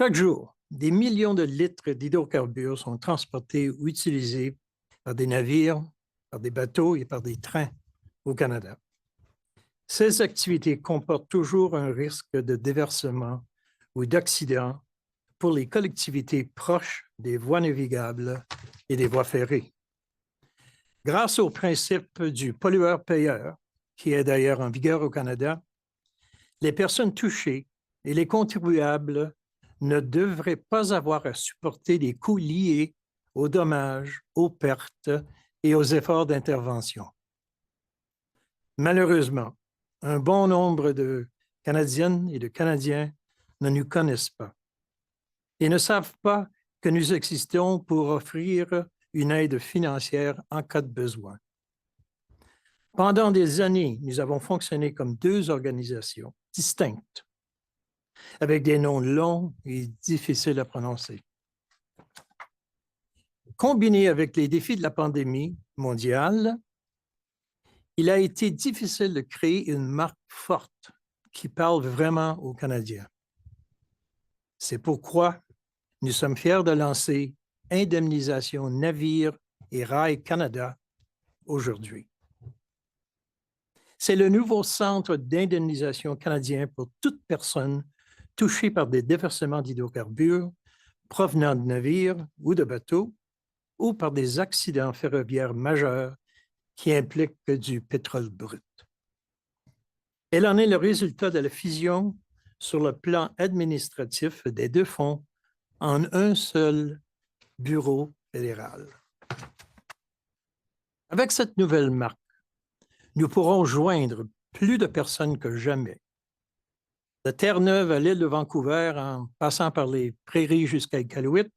Chaque jour, des millions de litres d'hydrocarbures sont transportés ou utilisés par des navires, par des bateaux et par des trains au Canada. Ces activités comportent toujours un risque de déversement ou d'accident pour les collectivités proches des voies navigables et des voies ferrées. Grâce au principe du pollueur-payeur, qui est d'ailleurs en vigueur au Canada, les personnes touchées et les contribuables ne devraient pas avoir à supporter des coûts liés aux dommages, aux pertes et aux efforts d'intervention. Malheureusement, un bon nombre de Canadiennes et de Canadiens ne nous connaissent pas et ne savent pas que nous existons pour offrir une aide financière en cas de besoin. Pendant des années, nous avons fonctionné comme deux organisations distinctes, avec des noms longs et difficiles à prononcer. Combiné avec les défis de la pandémie mondiale, il a été difficile de créer une marque forte qui parle vraiment aux Canadiens. C'est pourquoi nous sommes fiers de lancer Indemnisation Navire et Rail Canada aujourd'hui. C'est le nouveau centre d'indemnisation canadien pour toute personne touchée par des déversements d'hydrocarbures provenant de navires ou de bateaux ou par des accidents ferroviaires majeurs qui impliquent du pétrole brut. Elle en est le résultat de la fusion sur le plan administratif des deux fonds en un seul bureau fédéral. Avec cette nouvelle marque, nous pourrons joindre plus de personnes que jamais. De Terre-Neuve à l'île de Vancouver, en passant par les prairies jusqu'à Iqaluit,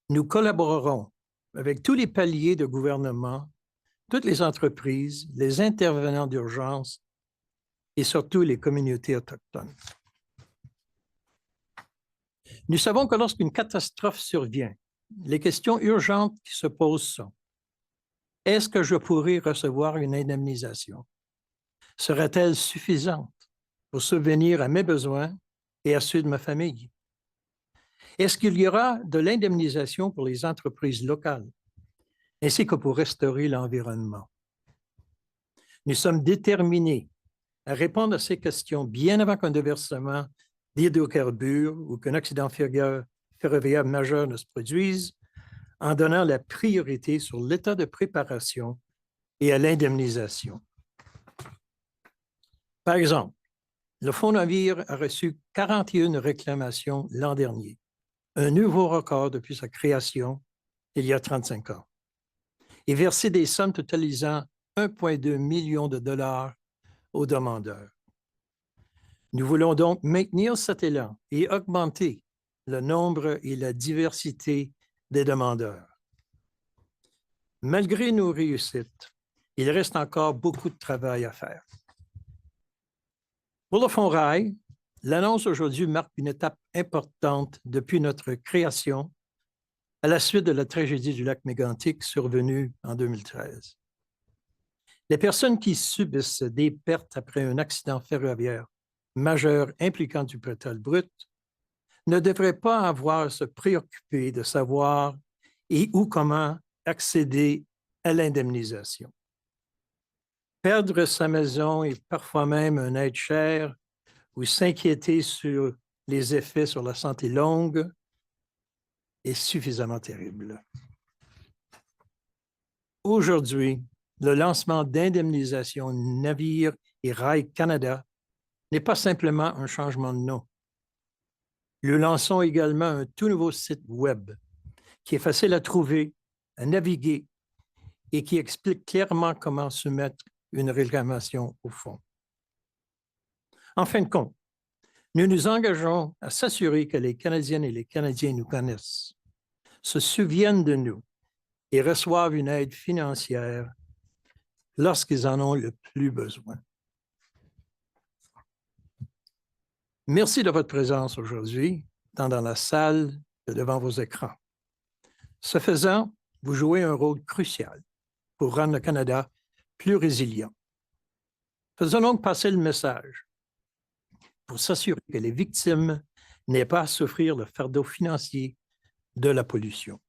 nous collaborerons avec tous les paliers de gouvernement, toutes les entreprises, les intervenants d'urgence et surtout les communautés autochtones. Nous savons que lorsqu'une catastrophe survient, les questions urgentes qui se posent sont: est-ce que je pourrais recevoir une indemnisation? Sera-t-elle suffisante pour subvenir à mes besoins et à ceux de ma famille? Est-ce qu'il y aura de l'indemnisation pour les entreprises locales, ainsi que pour restaurer l'environnement? Nous sommes déterminés à répondre à ces questions bien avant qu'un déversement d'hydrocarbures ou qu'un accident ferroviaire majeur ne se produise, en donnant la priorité sur l'état de préparation et à l'indemnisation. Par exemple, le Fonds Navire a reçu 41 réclamations l'an dernier, un nouveau record depuis sa création il y a 35 ans, et versé des sommes totalisant 1,2 million de dollars aux demandeurs. Nous voulons donc maintenir cet élan et augmenter le nombre et la diversité des demandeurs. Malgré nos réussites, il reste encore beaucoup de travail à faire. Pour le Fonds Rail, l'annonce aujourd'hui marque une étape importante depuis notre création à la suite de la tragédie du lac Mégantic survenue en 2013. Les personnes qui subissent des pertes après un accident ferroviaire majeur impliquant du pétrole brut ne devraient pas avoir à se préoccuper de savoir et ou comment accéder à l'indemnisation. Perdre sa maison et parfois même un être cher ou s'inquiéter sur les effets sur la santé longue est suffisamment terrible. Aujourd'hui, le lancement d'Indemnisation Navire et Rail Canada n'est pas simplement un changement de nom. Nous lançons également un tout nouveau site web qui est facile à trouver, à naviguer et qui explique clairement comment soumettre une réclamation au fond. En fin de compte, nous nous engageons à s'assurer que les Canadiennes et les Canadiens nous connaissent, se souviennent de nous et reçoivent une aide financière lorsqu'ils en ont le plus besoin. Merci de votre présence aujourd'hui, tant dans la salle que devant vos écrans. Ce faisant, vous jouez un rôle crucial pour rendre le Canada plus résilient. Faisons donc passer le message pour s'assurer que les victimes n'ait pas à souffrir le fardeau financier de la pollution.